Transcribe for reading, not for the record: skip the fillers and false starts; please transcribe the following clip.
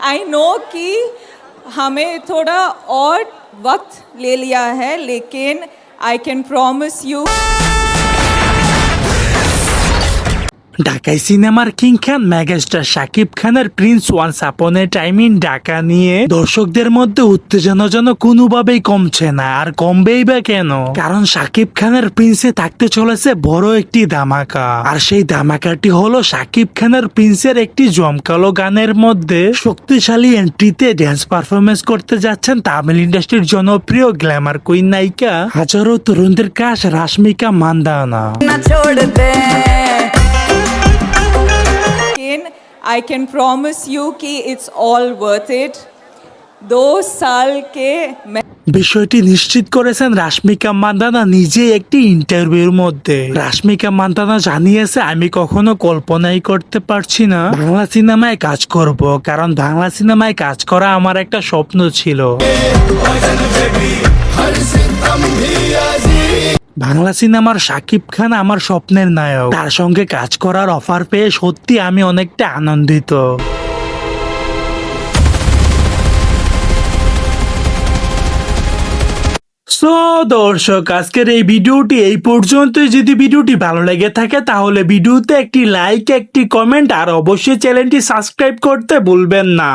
I know कि हमें थोड़ा और वक्त ले लिया है, लेकिन आई कैन प्रॉमिस यू। ঢাকাই সিনেমার কিং খান মেগাস্টার শাকিব খানের Prince once upon A time in Dhaka নিয়ে দর্শকদের মধ্যে উত্তেজনা যেন কোনোভাবেই কমছে না, আর কমবেই বা কেন? কারণ শাকিব খানের প্রিন্সে থাকতে চলেছে বড় একটি ধামাকা, আর সেই ধামাকাটি হলো শাকিব খানের প্রিন্সের একটি জমকালো গানের মধ্যে শক্তিশালী এন্ট্রিতে ড্যান্স পারফরমেন্স করতে যাচ্ছেন তামিল ইন্ডাস্ট্রির জনপ্রিয় গ্ল্যামার কুইন নায়িকা হাজারো তরুণদের crush Rashmika Mandanna. I can promise you कि इट्स ऑल वर्थ इट। 2 साल के বিষয়টি নিশ্চিত করেছেন রাশমিকা মান্দানা নিজে একটি ইন্টারভিউর মধ্যে। রাশমিকা মান্দানা জানিয়েছে, আমি কখনো কল্পনাই করতে পারছি না বাংলা সিনেমায় কাজ করব, কারণ বাংলা সিনেমায় কাজ করা আমার একটা স্বপ্ন ছিল। বাংলা সিনেমার শাকিব খান আমার স্বপ্নের নায়ক, তার সঙ্গে কাজ করার অফার পেয়ে সত্যি আমি অনেকটা আনন্দিত। সো দর্শক, আজকের এই ভিডিওটি এই পর্যন্তই। যদি ভিডিওটি ভালো লেগে থাকে তাহলে ভিডিওতে একটি লাইক, একটি কমেন্ট আর অবশ্যই চ্যানেলটি সাবস্ক্রাইব করতে ভুলবেন না।